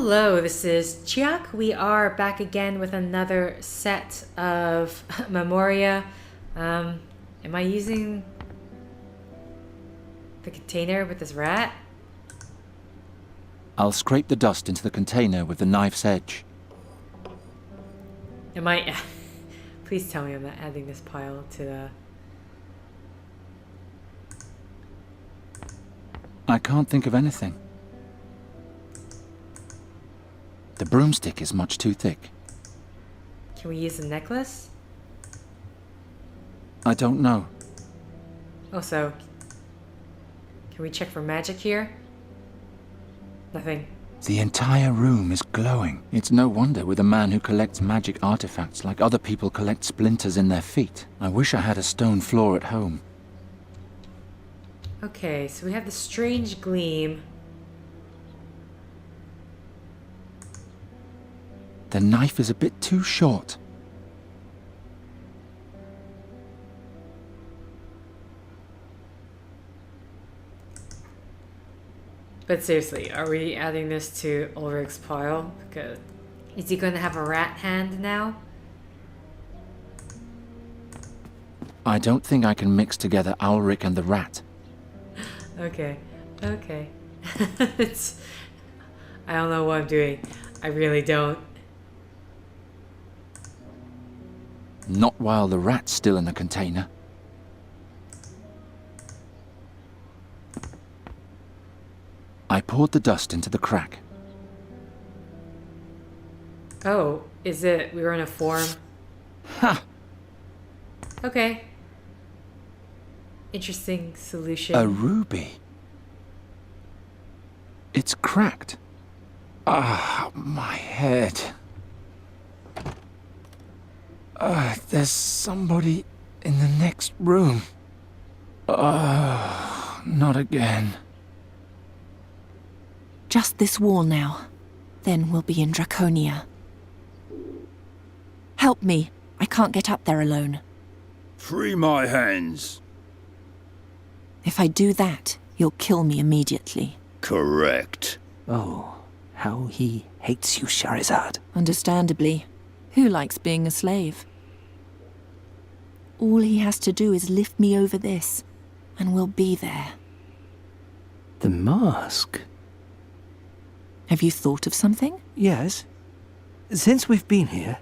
Hello, this is Chiak. We are back again with another set of Memoria. Am I using the container with this rat? I'll scrape the dust into the container with the knife's edge. Am I... Please tell me I'm not adding this pile to the... I can't think of anything. The broomstick is much too thick. Can we use the necklace? I don't know. Also, can we check for magic here? Nothing. The entire room is glowing. It's no wonder with a man who collects magic artifacts like other people collect splinters in their feet. I wish I had a stone floor at home. Okay, so we have the strange gleam. The knife is a bit too short. But seriously, are we adding this to Ulrich's pile? Because is he going to have a rat hand now? I don't think I can mix together Ulrich and the rat. Okay, okay. I don't know what I'm doing. I really don't. Not while the rat's still in the container. I poured the dust into the crack. Oh, is it we were in a form? Ha! Okay. Interesting solution. A ruby. It's cracked. Ah, my head. There's somebody in the next room. Not again. Just this wall now. Then we'll be in Drakonia. Help me. I can't get up there alone. Free my hands. If I do that, you'll kill me immediately. Correct. Oh, how he hates you, Charizard. Understandably. Who likes being a slave? All he has to do is lift me over this, and we'll be there. The mask? Have you thought of something? Yes. Since we've been here,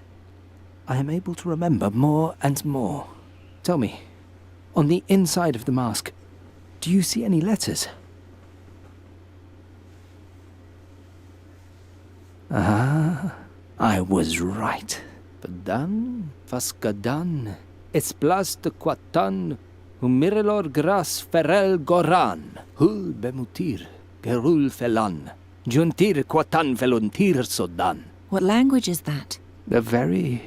I am able to remember more and more. Tell me, on the inside of the mask, do you see any letters? Ah, I was right. Padan, Faskadan, Esplas de Quatan, Humirelor Gras Ferel Goran, Hul Bemutir, Gerul Felan, Juntir Quatan Veluntir Sodan. What language is that? A very,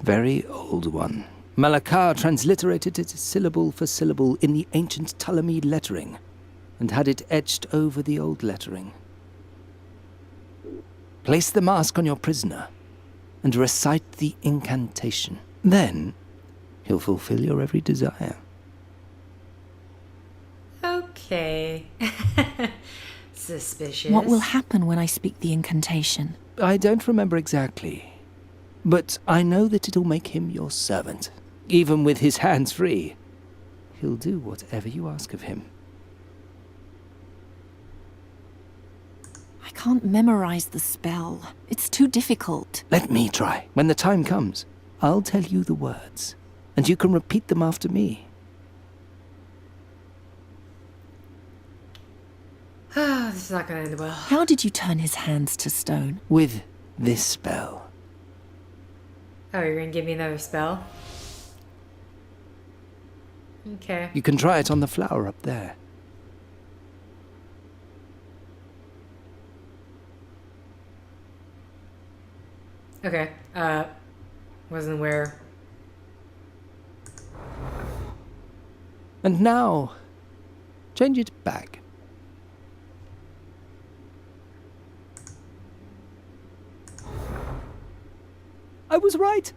very old one. Malakar transliterated it syllable for syllable in the ancient Ptolemede lettering, and had it etched over the old lettering. Place the mask on your prisoner, and recite the incantation. Then, he'll fulfill your every desire. Okay. Suspicious. What will happen when I speak the incantation? I don't remember exactly, but I know that it'll make him your servant. Even with his hands free, he'll do whatever you ask of him. I can't memorize the spell. It's too difficult. Let me try. When the time comes, I'll tell you the words, and you can repeat them after me. This is not going to end well. How did you turn his hands to stone? With this spell. Oh, you're going to give me another spell? Okay. You can try it on the flower up there. Okay. Wasn't aware. And now, change it back. I was right.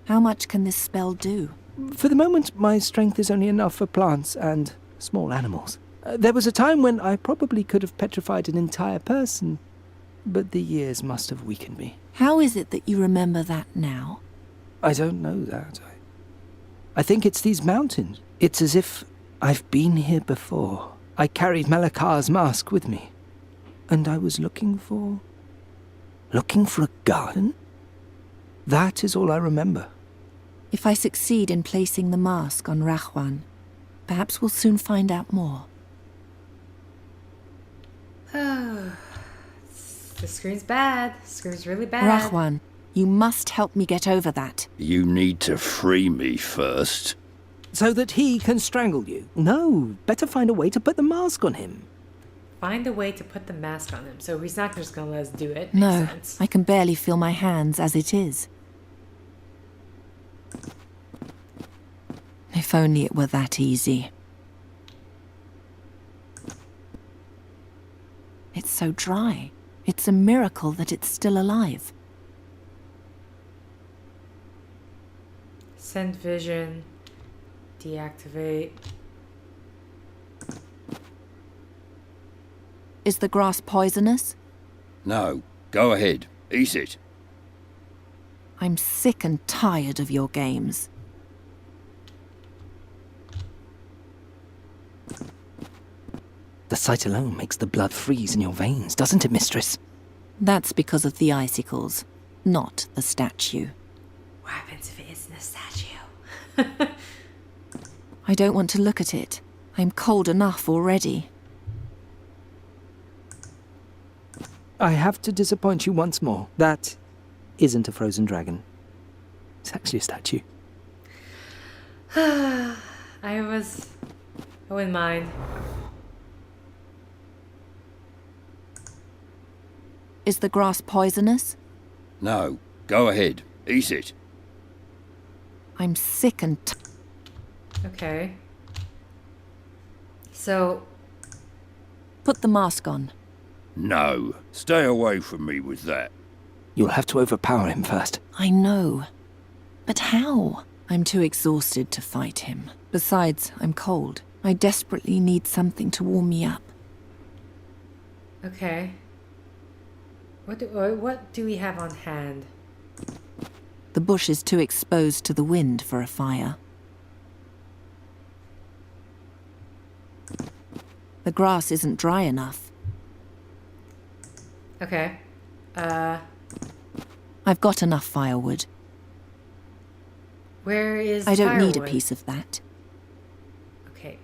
How much can this spell do? For the moment, my strength is only enough for plants and small animals. There was a time when I probably could have petrified an entire person, but the years must have weakened me. How is it that you remember that now? I don't know that. I think it's these mountains. It's as if I've been here before. I carried Malakar's mask with me, and I was looking for a garden? That is all I remember. If I succeed in placing the mask on Rahwan, perhaps we'll soon find out more. The screen's bad. The screen's really bad. Rahwan, you must help me get over that. You need to free me first. So that he can strangle you? No, better find a way to put the mask on him. Find a way to put the mask on him, so he's not just gonna let us do it. No, Makes sense. I can barely feel my hands as it is. If only it were that easy. It's so dry. It's a miracle that it's still alive. Send vision. Deactivate. Is the grass poisonous? No, go ahead. Eat it. I'm sick and tired of your games. The sight alone makes the blood freeze in your veins, doesn't it, mistress? That's because of the icicles, not the statue. What happens if it isn't a statue? I don't want to look at it. I'm cold enough already. I have to disappoint you once more. That isn't a frozen dragon. It's actually a statue. I wouldn't mind. Is the grass poisonous? No, go ahead. Eat it. I'm sick and Okay. So, Put the mask on. No, stay away from me with that. You'll have to overpower him first. I know. But how? I'm too exhausted to fight him. Besides, I'm cold. I desperately need something to warm me up. okay. What do we have on hand? The bush is too exposed to the wind for a fire. The grass isn't dry enough. Okay. I've got enough firewood. Where is I don't need a firewood? piece of that. Okay.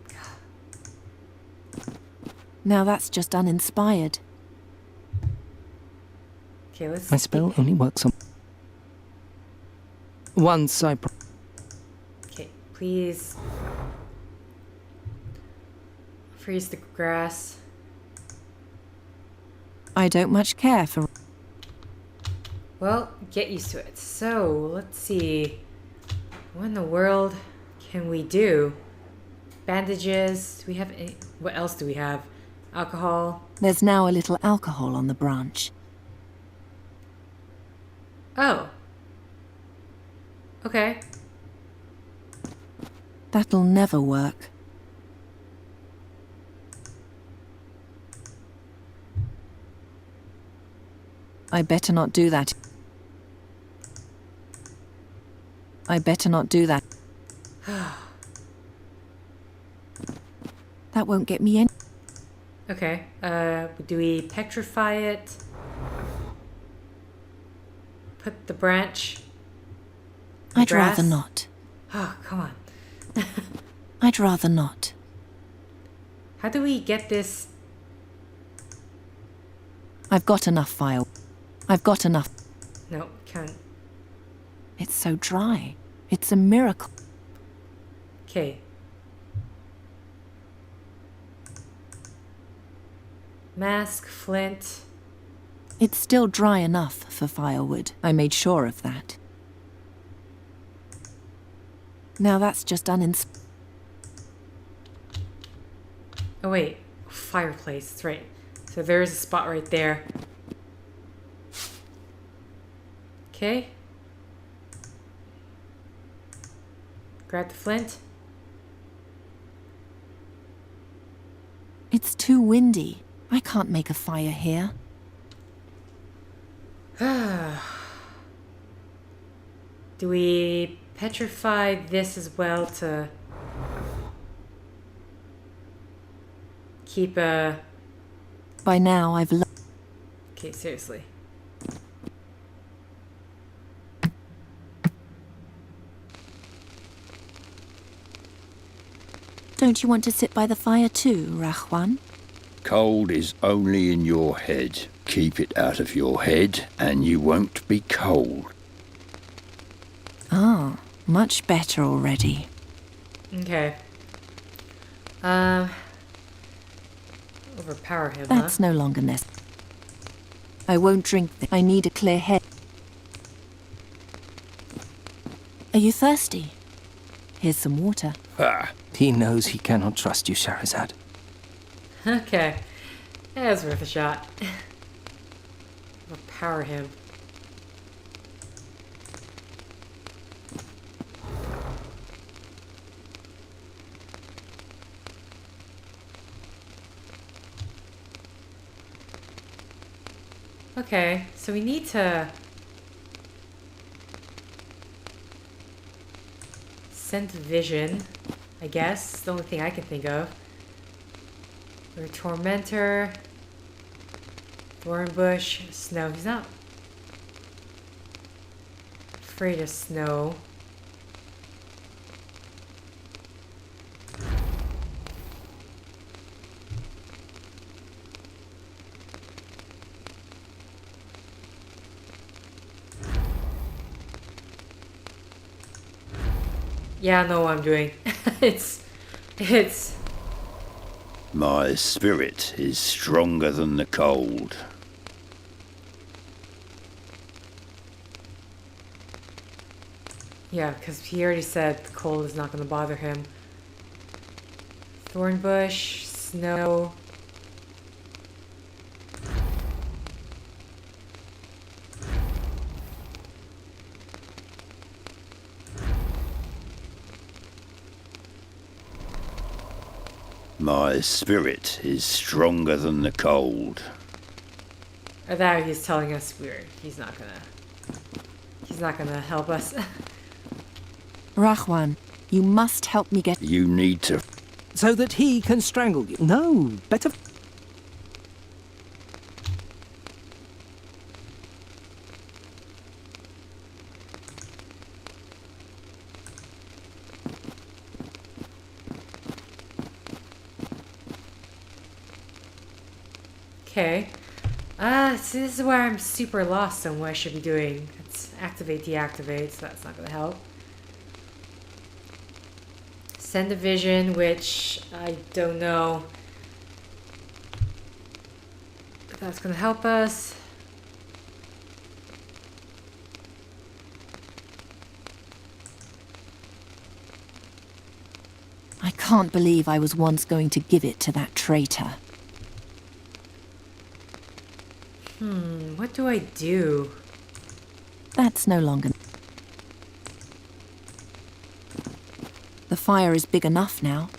Now that's just uninspired. Okay, let's... My spell only works on... Once I... Okay, please. Freeze the grass. I don't much care for... Well, get used to it. So, let's see. What in the world can we do? Bandages. Do we have any... What else do we have? Alcohol. There's now a little alcohol on the branch. Oh. Okay. That'll never work. I better not do that. I better not do that. That won't get me in. Okay. Do we petrify it? Put the branch... I'd rather grass? not. Oh, come on. I'd rather not. How do we get this... I've got enough fire. I've got enough. No, can't. It's so dry. It's a miracle. Okay. Mask, flint. It's still dry enough for firewood. I made sure of that. Now that's just uninspired. Oh wait, fireplace, that's right. So there's a spot right there. Okay. Grab the flint. It's too windy. I can't make a fire here. Do we petrify this as well to keep a... By now, I've Okay, seriously. Don't you want to sit by the fire too, Rahwan? Cold is only in your head. Keep it out of your head, and you won't be cold. Ah, much better already. Okay. Overpower him, That's no longer necessary. I won't drink this. I need a clear head. Are you thirsty? Here's some water. Ha! He knows he cannot trust you, Shahrazad. huh? Okay. Yeah, it's worth a shot. Overpower him. Okay, so we need to send vision, I guess. It's the only thing I can think of. Or Tormentor, Thornbush, Snow. He's not afraid of snow. Yeah, I know what I'm doing. it's... My spirit is stronger than the cold. Yeah, because he already said the cold is not going to bother him. Thornbush, snow... My spirit is stronger than the cold. Or that he's telling us he's not gonna help us. Rahwan, you must help me get... You need to... So that he can strangle you. No, better... Okay. So this is where I'm super lost on what I should be doing. It's activate, deactivate, so that's not gonna help. Send a vision, which I don't know if that's gonna help us. I can't believe I was once going to give it to that traitor. What do I do? That's no longer... The fire is big enough now.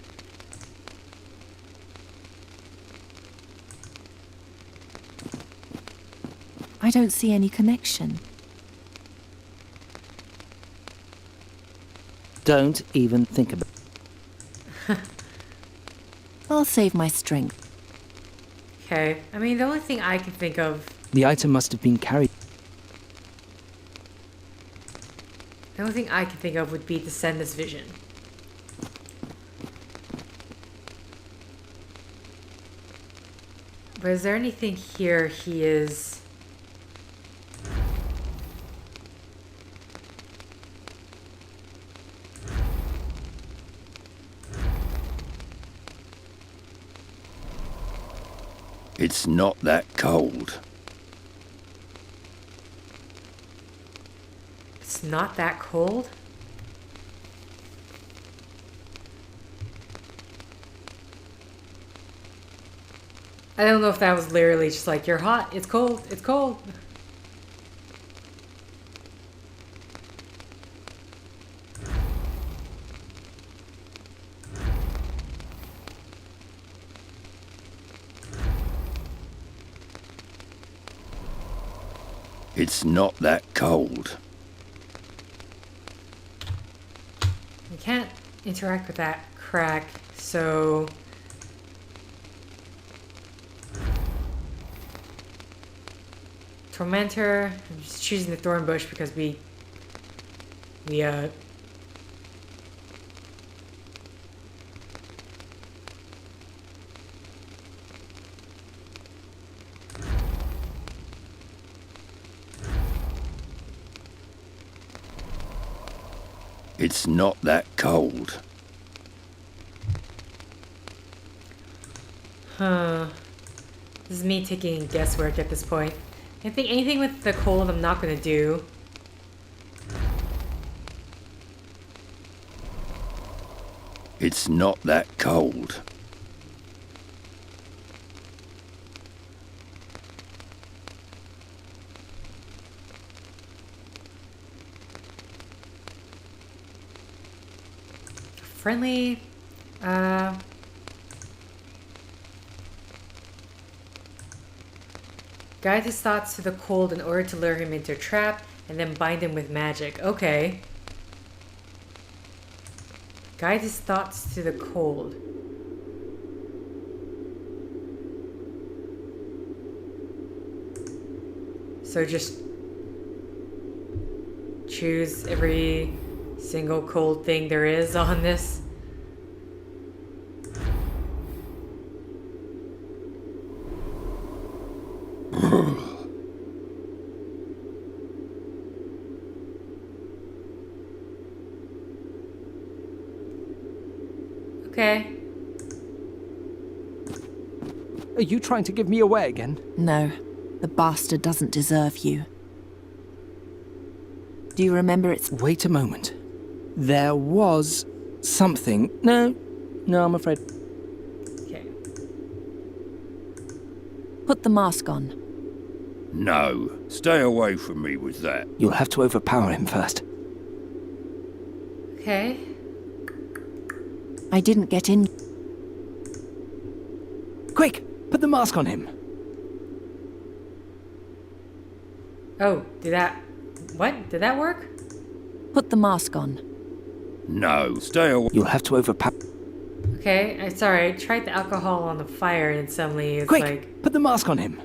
I don't see any connection. Don't even think about it. I'll save my strength. Okay. I mean, the only thing I can think of... The item must have been carried. The only thing I can think of would be to send this vision. But is there anything here he is... It's not that cold. It's not that cold? I don't know if that was literally just like, you're hot, it's cold, it's cold. It's not that cold. We can't interact with that crack, so... Tormentor. I'm just choosing the thorn bush because we It's not that cold. Huh. This is me taking guesswork at this point. I think anything with the cold I'm not gonna do. It's not that cold. Friendly, guide his thoughts to the cold in order to lure him into a trap and then bind him with magic. Okay. Guide his thoughts to the cold. So just choose every single cold thing there is on this. Okay. Are you trying to give me away again? No, the bastard doesn't deserve you. Do you remember its... Wait a moment. There was something. No, I'm afraid. Okay. Put the mask on. No, stay away from me with that. You'll have to overpower him first. Okay. I didn't get in. Quick, put the mask on him. Oh, did that... What? Did that work? Put the mask on. No, stay away. You'll have to overpower... Okay, sorry, I tried the alcohol on the fire and suddenly it's Quick, like... put the mask on him.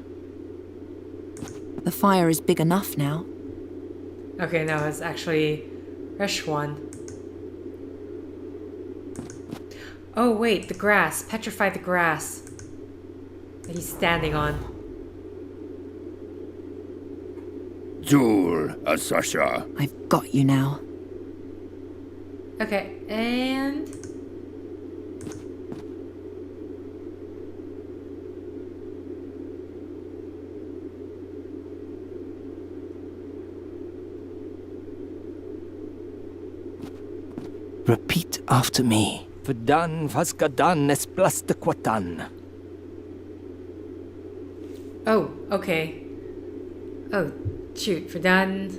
The fire is big enough now. Okay, no, it's actually Reshwan. Oh wait, the grass. Petrify the grass that he's standing on. Duel, Sadja. I've got you now. Okay, and... Repeat after me. Vdan vaskadan esplastequatan. Oh, okay. Oh, shoot, for done.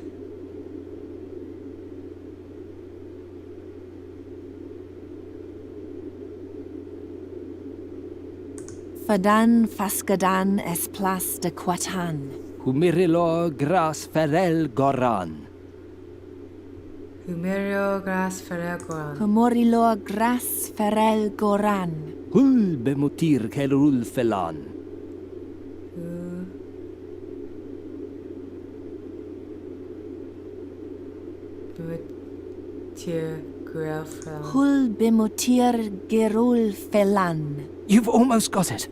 Fadan faskadan es plas de quatan. Humirilo gras ferel goran. Humerio gras ferreguan. Humorilo gras ferel goran. Hul bemutir kelul felan. Hul bemutir gerul felan. You've almost got it.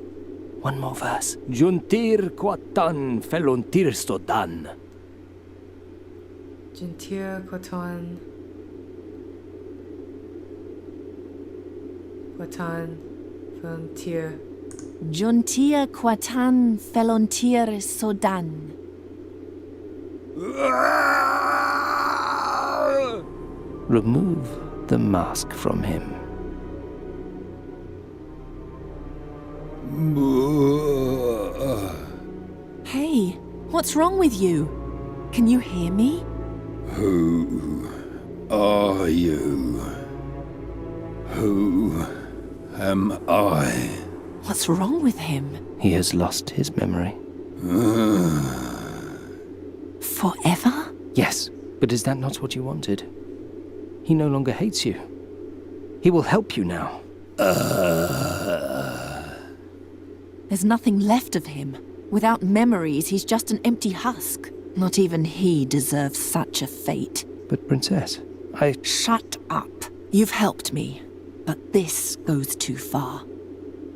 One more verse. Juntir quatan felontir stodan. Gentir Quatan. Quatan. Frontier. Juntia quatan felontir sodan. Remove the mask from him. Hey, what's wrong with you? Can you hear me? Who are you? Who am I? What's wrong with him? He has lost his memory. Forever? Yes, but is that not what you wanted? He no longer hates you. He will help you now. There's nothing left of him. Without memories, he's just an empty husk. Not even he deserves such a fate. But Princess, Shut up. You've helped me, but this goes too far.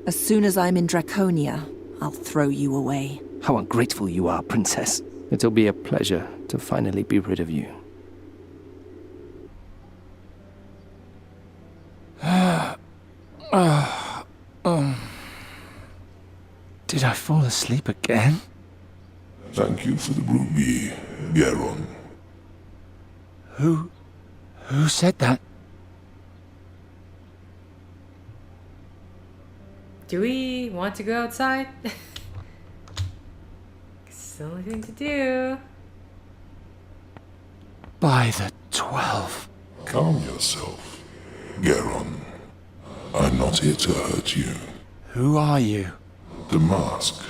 As soon as I'm in Drakonia, I'll throw you away. How ungrateful you are, Princess. It'll be a pleasure to finally be rid of you. Did I fall asleep again? Thank you for the ruby, Geron. Who said that? Do we want to go outside? It's the only thing to do. By the 12. Calm yourself, Geron. I'm not here to hurt you. Who are you? The mask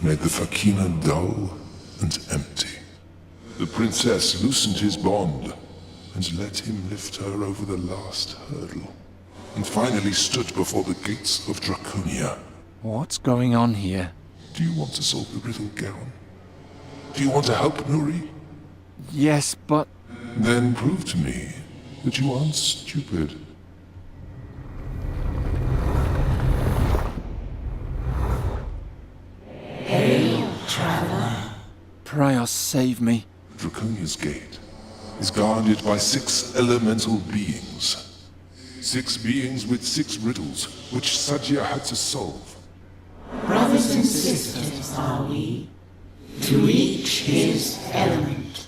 made the Fakina dull and empty. The princess loosened his bond and let him lift her over the last hurdle, and finally stood before the gates of Drakonia. What's going on here? Do you want to solve the riddle, Geron? Do you want to help Nuri? Yes, but... Then prove to me that you aren't stupid. Prios, save me. Draconia's gate is guarded by 6 elemental beings. 6 beings with 6 riddles, which Sadja had to solve. Brothers and sisters are we, to each his element.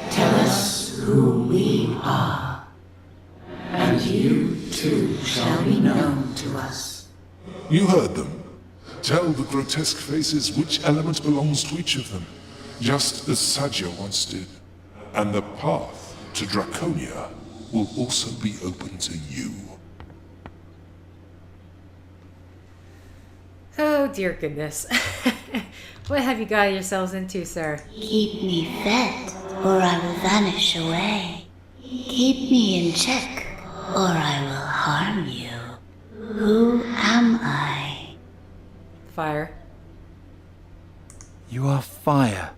Tell us who we are, and you too shall be known to us. You heard them. Tell the grotesque faces which element belongs to each of them, just as Sadja once did. And the path to Drakonia will also be open to you. Oh dear goodness. What have you got yourselves into, sir? Keep me fed, or I will vanish away. Keep me in check, or I will harm you. Who am I? Fire. You are fire.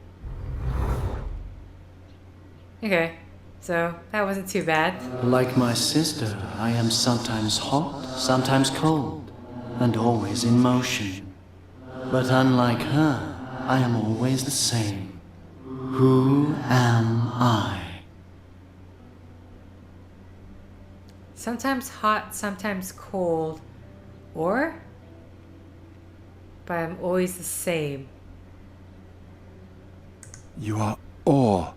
Okay, so that wasn't too bad. Like my sister, I am sometimes hot, sometimes cold, and always in motion. But unlike her, I am always the same. Who am I? Sometimes hot, sometimes cold. Or? But I'm always the same. You are ore.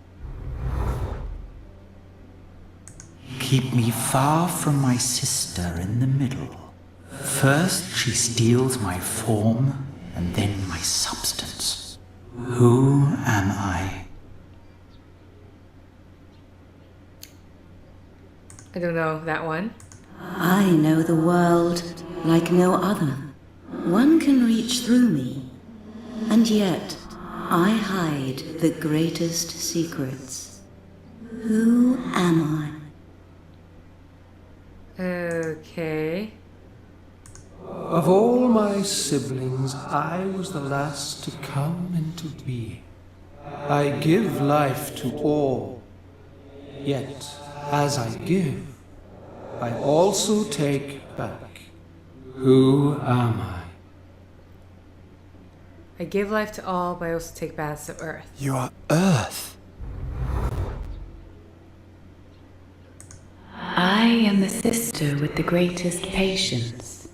Keep me far from my sister in the middle. First she steals my form, and then my substance. Who am I? I don't know that one. I know the world like no other. One can reach through me, and yet I hide the greatest secrets. Who am I? Okay. Of all my siblings, I was the last to come into being. I give life to all. Yet, as I give, I also take back. Who am I? I give life to all, but I also take baths of earth. You are earth. I am the sister with the greatest patience.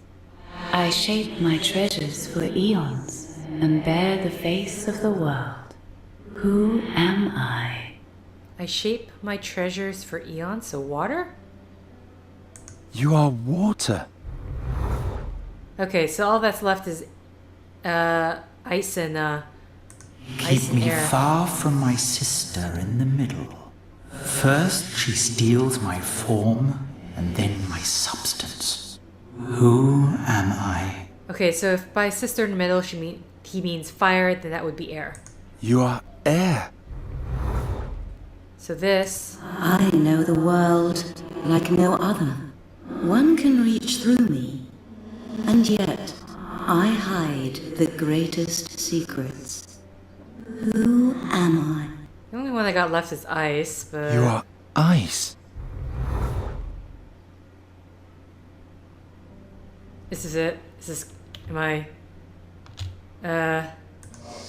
I shape my treasures for eons and bear the face of the world. Who am I? I shape my treasures for eons, so water? You are water. Okay, so all that's left is ice and ice Keep and me air. far from my sister in the middle. First she steals my form, and then my substance. Who am I? Okay, so if by sister in the middle he means fire, then that would be air. You are air. So this. I know the world like no other. One can reach through me, and yet I hide the greatest secrets. Who am I? The only one I got left is ice, but. You are ice. This is it. Is this. Am I.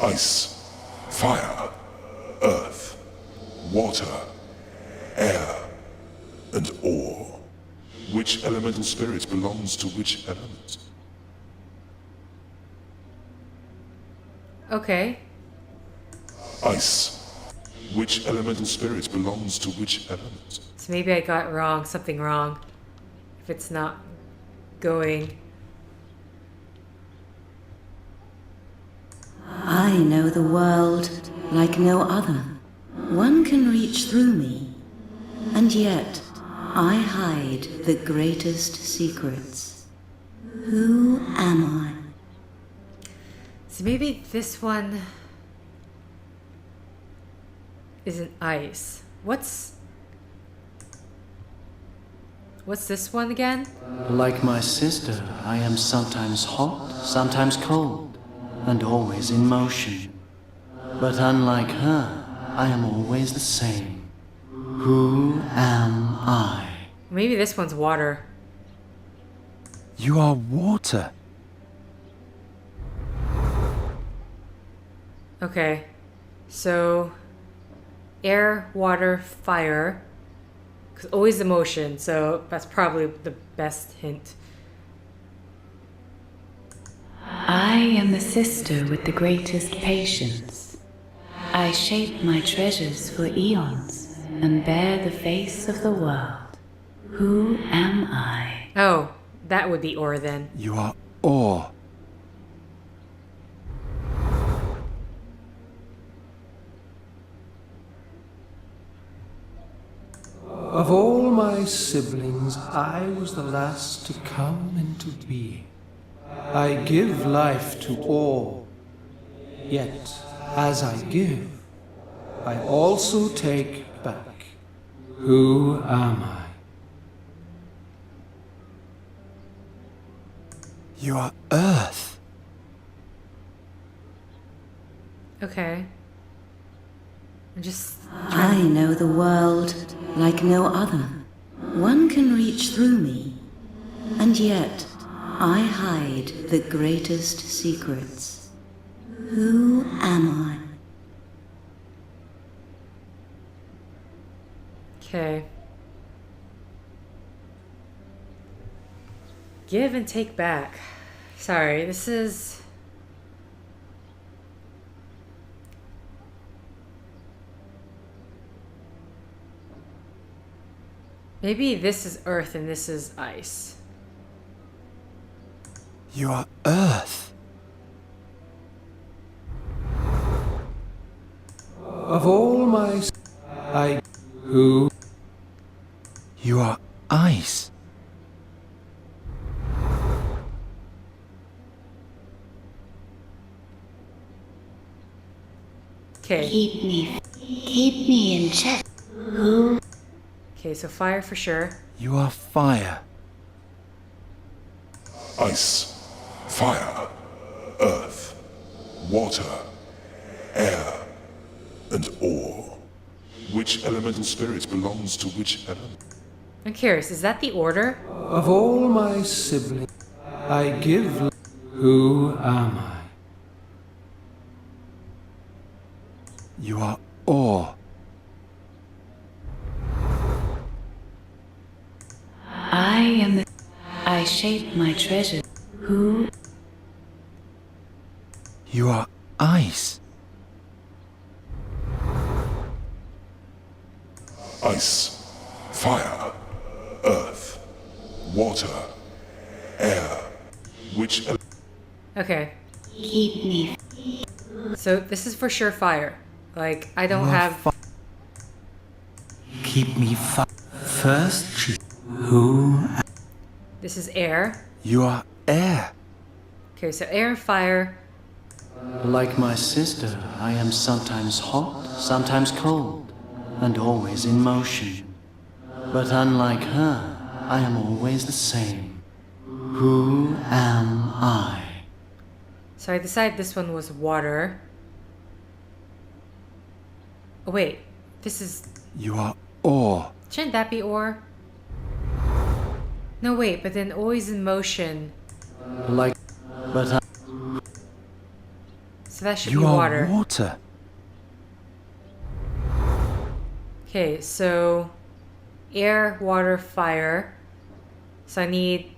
Ice, fire, earth, water, air, and ore. Which elemental spirit belongs to which element? Okay. Ice. Which elemental spirit belongs to which element? So maybe I got something wrong. If it's not going. I know the world like no other. One can reach through me, and yet I hide the greatest secrets. Who am I? So maybe this one isn't ice. What's this one again? Like my sister, I am sometimes hot, sometimes cold, and always in motion. But unlike her, I am always the same. Who am I? Maybe this one's water. You are water. Okay. So air, water, fire. Because always emotion, so that's probably the best hint. I am the sister with the greatest patience. I shape my treasures for eons and bear the face of the world. Who am I? Oh, that would be ore then. You are ore. Of all my siblings, I was the last to come into being. I give life to all, yet as I give, I also take back. Who am I? You are earth. Okay. I'm just. I know the world like no other. One can reach through me, and yet I hide the greatest secrets. Who am I? Okay. Give and take back. Sorry, this is. Maybe this is earth and this is ice. You are earth. Of all my who? You are ice. Okay. Keep me in check. Who? Okay, so fire for sure. You are fire. Ice, fire, earth, water, air, and ore. Which elemental spirit belongs to which element? I'm curious, is that the order? Of all my siblings, I give. Who am I? You are ore. I shape my treasures. Who? You are ice. Ice, fire, earth, water, air. Which Okay. Keep me. So this is for sure fire. Like, I don't have. Keep me first. Who? This is air. You are air. Okay, so air and fire. Like my sister, I am sometimes hot, sometimes cold, and always in motion. But unlike her, I am always the same. Who am I? So I decided this one was water. Oh wait, this is... You are ore. Shouldn't that be ore? No wait, but then always in motion. Like, but I... So that should You be are water. water. Okay, so air, water, fire. So I need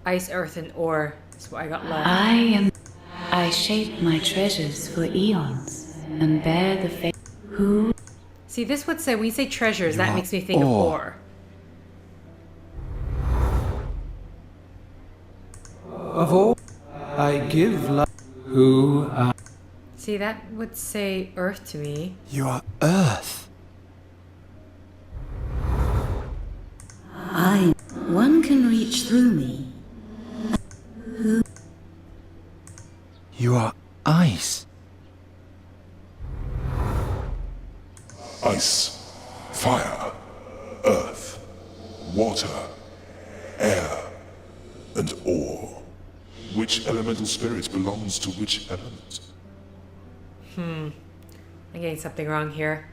ice, earth, and ore. That's what I got left. I shape my treasures for eons and bear the fate. Who? See, this would say, when you say treasures, You that are makes me think of ore. ore. Of all I give life. Who am See, that would say earth to me. You are earth. One can reach through me. You are ice. Ice, fire, earth, water, air, and ore. Which elemental spirit belongs to which element? I'm getting something wrong here.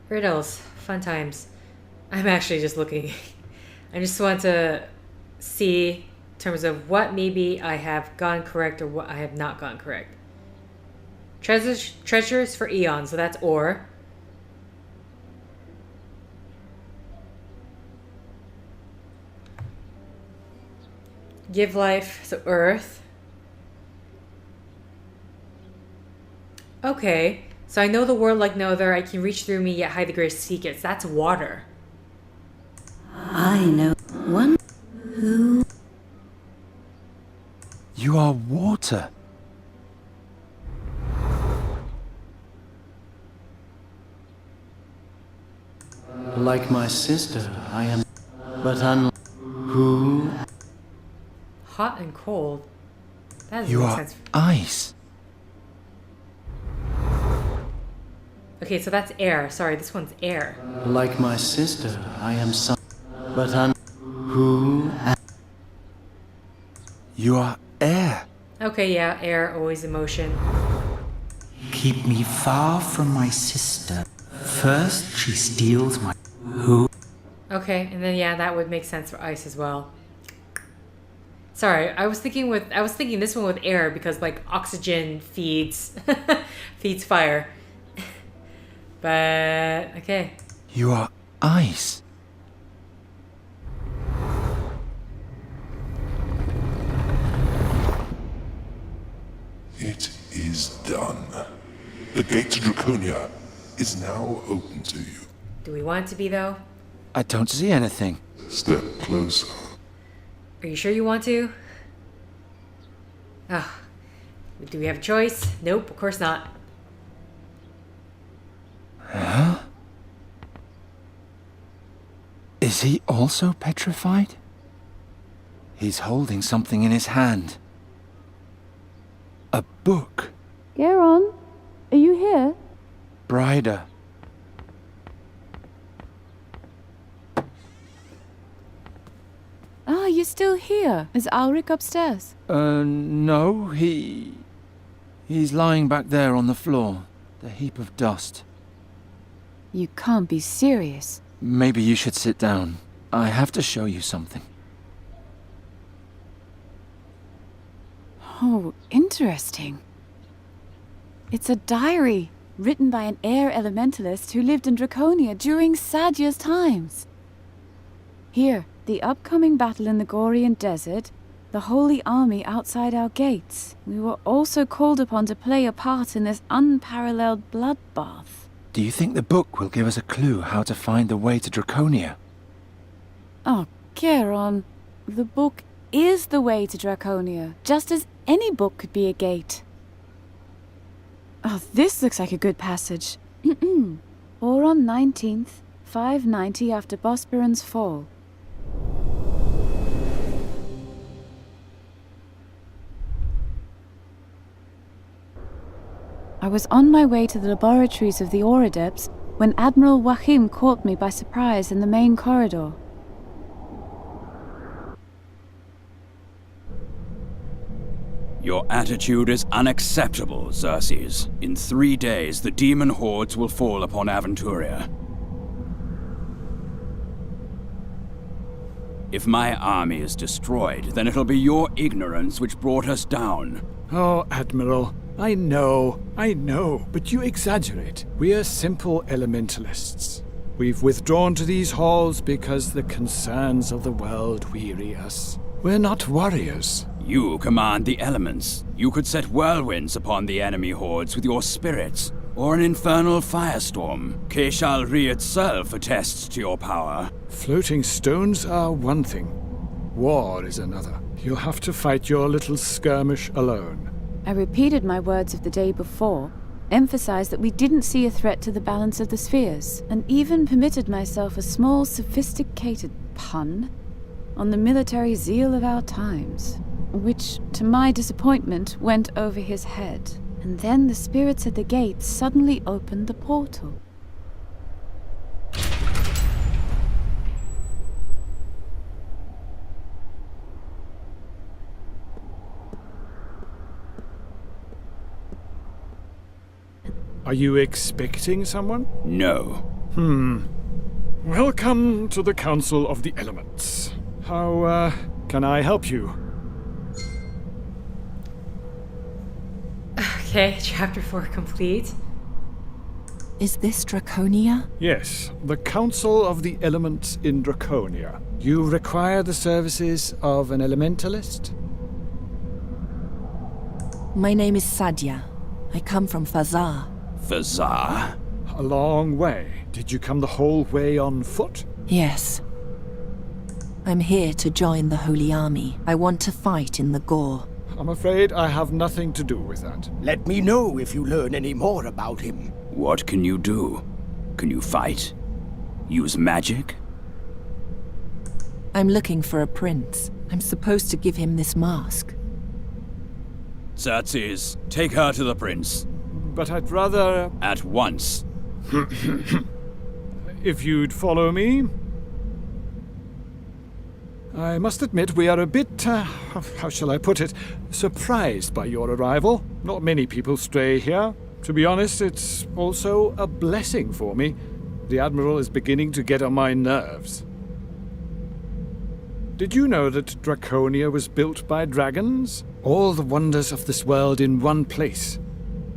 Riddles. Fun times. I'm actually just looking. I just want to see in terms of what maybe I have gotten correct or what I have not gotten correct. Treasures for eons, so that's ore. Give life, so earth. Okay, so I know the world like no other. I can reach through me yet hide the greatest secrets. That's water. I know one who... You are water. Like my sister, I am... But who... Hot and cold. That doesn't You make are sense. ice. Okay, so that's air. Sorry, this one's air. Like my sister, I am some... But who am... You are air. Okay, yeah, air, always in motion. Keep me far from my sister. First, she steals my... Who? Okay, and then yeah, that would make sense for ice as well. Sorry, I was thinking this one with air because like oxygen feeds feeds fire. But okay. You are ice. It is done. The gate to Drakonia is now open to you. Do we want it to be though? I don't see anything. Step closer. Are you sure you want to? Ah. Do we have a choice? Nope, of course not. Huh? Is he also petrified? He's holding something in his hand. A book. Geron, are you here? Bryda. Ah, you're still here. Is Ulrich upstairs? No, he's lying back there on the floor. The heap of dust. You can't be serious. Maybe you should sit down. I have to show you something. Oh, interesting. It's a diary written by an air elementalist who lived in Drakonia during Sadja's times. Here, the upcoming battle in the Gorian desert, the holy army outside our gates. We were also called upon to play a part in this unparalleled bloodbath. Do you think the book will give us a clue how to find the way to Drakonia? Oh, Geron, the book is the way to Drakonia, just as any book could be a gate. Oh, this looks like a good passage. Boron 19th, 590 after Bosporan's fall. was on my way to the laboratories of the Auradepts when Admiral Wahim caught me by surprise in the main corridor. Your attitude is unacceptable, Xerxes. In 3 days, the demon hordes will fall upon Aventuria. If my army is destroyed, then it'll be your ignorance which brought us down. Oh, Admiral, I know, but you exaggerate. We are simple elementalists. We've withdrawn to these halls because the concerns of the world weary us. We're not warriors. You command the elements. You could set whirlwinds upon the enemy hordes with your spirits, or an infernal firestorm. Keshalri itself attests to your power. Floating stones are one thing. War is another. You'll have to fight your little skirmish alone. I repeated my words of the day before, emphasized that we didn't see a threat to the balance of the spheres, and even permitted myself a small, sophisticated pun on the military zeal of our times, which, to my disappointment, went over his head. And then the spirits at the gate suddenly opened the portal. Are you expecting someone? No. Welcome to the Council of the Elements. How, can I help you? Okay, chapter 4 complete. Is this Drakonia? Yes, the Council of the Elements in Drakonia. You require the services of an elementalist? My name is Sadja. I come from Fazar. Fazar? A long way. Did you come the whole way on foot? Yes. I'm here to join the Holy Army. I want to fight in the Gore. I'm afraid I have nothing to do with that. Let me know if you learn any more about him. What can you do? Can you fight? Use magic? I'm looking for a prince. I'm supposed to give him this mask. Xerxes, take her to the prince. But I'd rather... At once. If you'd follow me... I must admit we are a bit, how shall I put it, surprised by your arrival. Not many people stray here. To be honest, it's also a blessing for me. The Admiral is beginning to get on my nerves. Did you know that Draconia was built by dragons? All the wonders of this world in one place.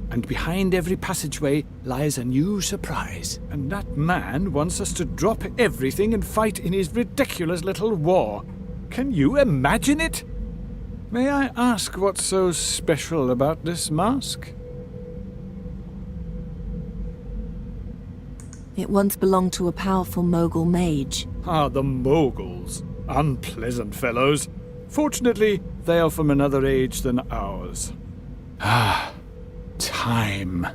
And behind every passageway lies a new surprise. And that man wants us to drop everything and fight in his ridiculous little war. Can you imagine it? May I ask what's so special about this mask? It once belonged to a powerful Mogul mage. Ah, the Moguls. Unpleasant fellows. Fortunately, they are from another age than ours. Ah. Time.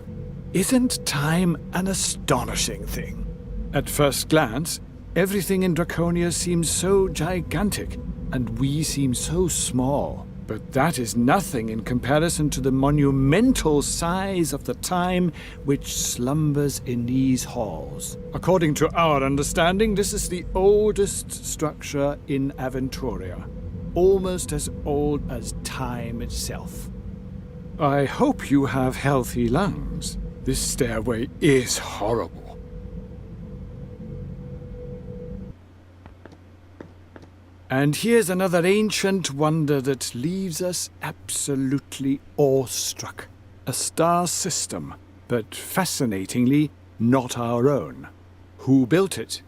Isn't time an astonishing thing? At first glance, everything in Draconia seems so gigantic, and we seem so small. But that is nothing in comparison to the monumental size of the time which slumbers in these halls. According to our understanding, this is the oldest structure in Aventuria, almost as old as time itself. I hope you have healthy lungs. This stairway is horrible. And here's another ancient wonder that leaves us absolutely awestruck. A star system, but fascinatingly not our own. Who built it?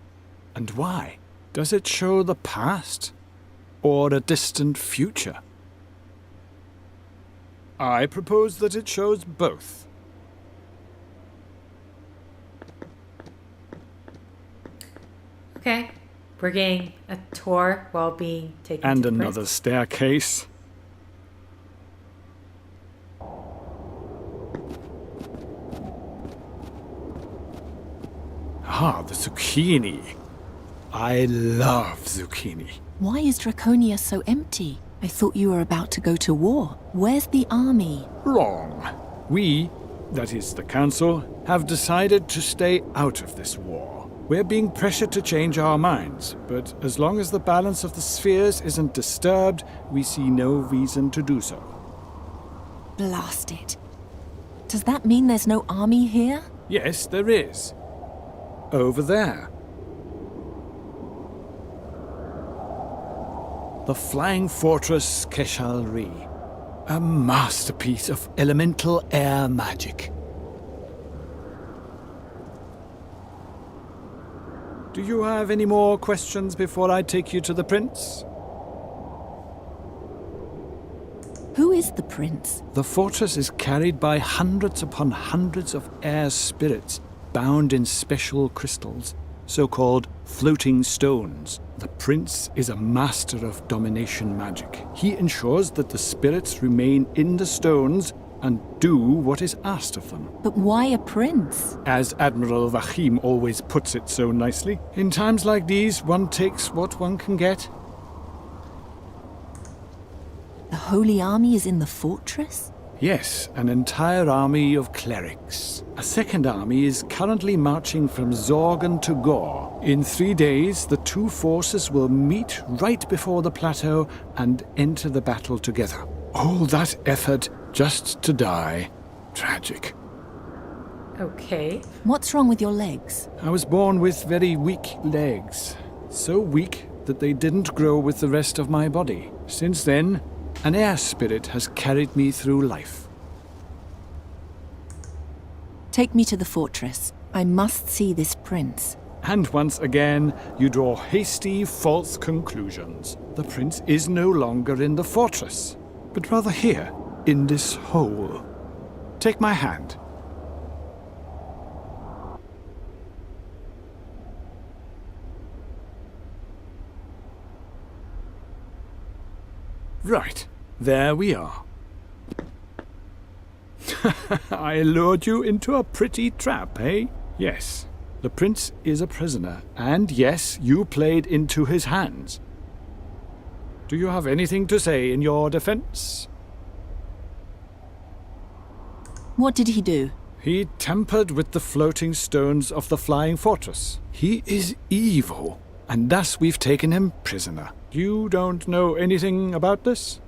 And why? Does it show the past? Or a distant future? I propose that it shows both. Okay. We're getting a tour while being taken And to the another prince. staircase. Ah, the zucchini. I love zucchini. Why is Draconia so empty? I thought you were about to go to war. Where's the army? Wrong. We that is the Council, have decided to stay out of this war. We're being pressured to change our minds, but as long as the balance of the spheres isn't disturbed, we see no reason to do so. Blast it. Does that mean there's no army here? Yes, there is. Over there. The Flying Fortress Keshalri. A masterpiece of elemental air magic. Do you have any more questions before I take you to the prince? Who is the prince? The fortress is carried by hundreds upon hundreds of air spirits, bound in special crystals, so-called floating stones. The prince is a master of domination magic. He ensures that the spirits remain in the stones and do what is asked of them. But why a prince? As Admiral Vahim always puts it so nicely, in times like these, one takes what one can get. The Holy Army is in the fortress? Yes, an entire army of clerics. A second army is currently marching from Zorgan to Gore. In 3 days, the two forces will meet right before the plateau and enter the battle together. All that effort just to die. Tragic. Okay. What's wrong with your legs? I was born with very weak legs. So weak that they didn't grow with the rest of my body. Since then, an air spirit has carried me through life. Take me to the fortress. I must see this prince. And once again, you draw hasty, false conclusions. The prince is no longer in the fortress, but rather here, in this hole. Take my hand. Right, there we are. I lured you into a pretty trap, eh? Yes, the prince is a prisoner, and yes, you played into his hands. Do you have anything to say in your defense? What did he do? He tampered with the floating stones of the Flying Fortress. He is evil, and thus we've taken him prisoner. You don't know anything about this?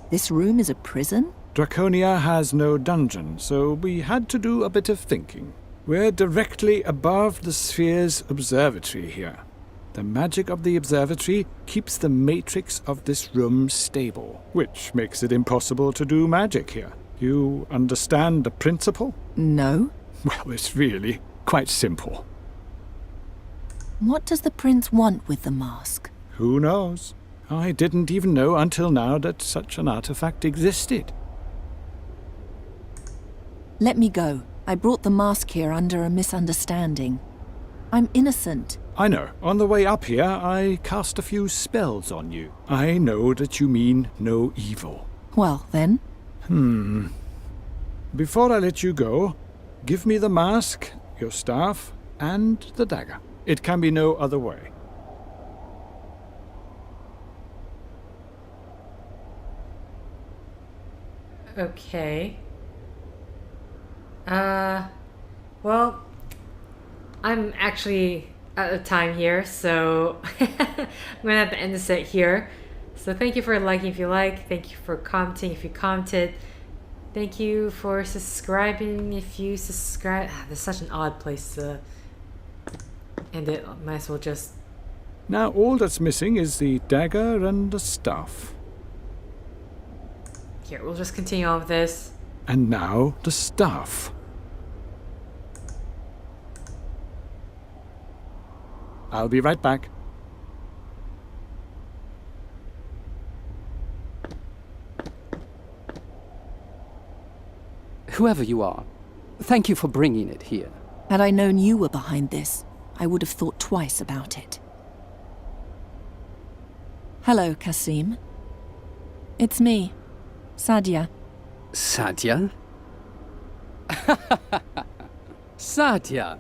This room is a prison? Drakonia has no dungeon, so we had to do a bit of thinking. We're directly above the sphere's observatory here. The magic of the observatory keeps the matrix of this room stable, which makes it impossible to do magic here. You understand the principle? No. Well, it's really quite simple. What does the prince want with the mask? Who knows? I didn't even know until now that such an artifact existed. Let me go. I brought the mask here under a misunderstanding. I'm innocent. I know. On the way up here, I cast a few spells on you. I know that you mean no evil. Well, then. Before I let you go, give me the mask, your staff, and the dagger. It can be no other way. Okay. Well, I'm actually out of time here, so I'm gonna have to end the set here. So thank you for liking if you like, thank you for commenting if you commented, thank you for subscribing if you subscribe. There's such an odd place to end it. Might as well just... Now all that's missing is the dagger and the staff. Here, we'll just continue on with this. And now the staff. I'll be right back. Whoever you are, thank you for bringing it here. Had I known you were behind this, I would have thought twice about it. Hello, Kasim. It's me, Sadja. Sadja? Sadja,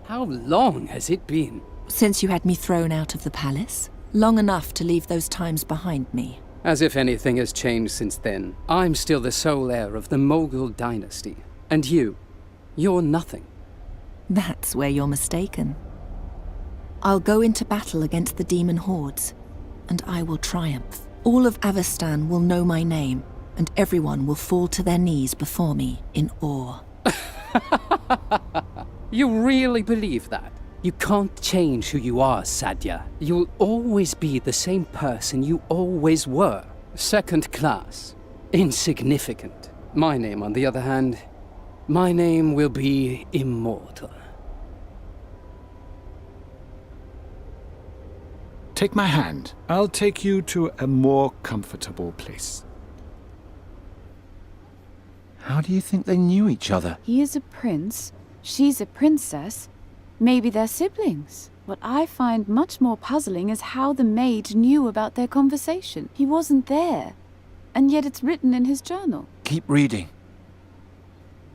how long has it been? Since you had me thrown out of the palace. Long enough to leave those times behind me. As if anything has changed since then. I'm still the sole heir of the Mogul dynasty. And you're nothing. That's where you're mistaken. I'll go into battle against the demon hordes, and I will triumph. All of Avestan will know my name, and everyone will fall to their knees before me in awe. You really believe that? You can't change who you are, Sadja. You'll always be the same person you always were. Second class. Insignificant. My name, on the other hand, my name will be immortal. Take my hand. I'll take you to a more comfortable place. How do you think they knew each other? He is a prince, she's a princess. Maybe they're siblings. What I find much more puzzling is how the maid knew about their conversation. He wasn't there, and yet it's written in his journal. Keep reading.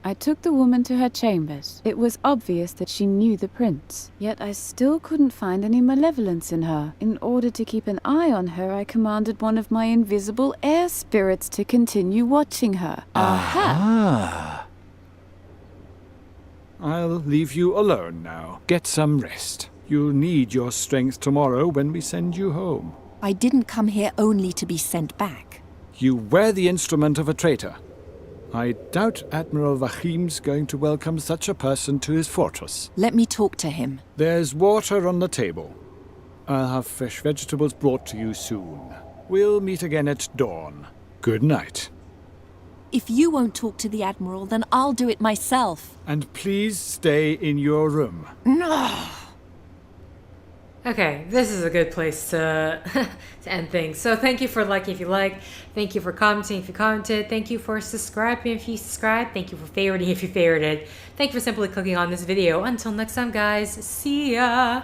I took the woman to her chambers. It was obvious that she knew the prince, yet I still couldn't find any malevolence in her. In order to keep an eye on her, I commanded one of my invisible air spirits to continue watching her. Aha! I'll leave you alone now. Get some rest. You'll need your strength tomorrow when we send you home. I didn't come here only to be sent back. You were the instrument of a traitor. I doubt Admiral Vahim's going to welcome such a person to his fortress. Let me talk to him. There's water on the table. I'll have fresh vegetables brought to you soon. We'll meet again at dawn. Good night. If you won't talk to the Admiral, then I'll do it myself. And please stay in your room. No. Okay, this is a good place to, to end things. So thank you for liking if you like. Thank you for commenting if you commented. Thank you for subscribing if you subscribed. Thank you for favoriting if you favorited. Thank you for simply clicking on this video. Until next time, guys. See ya!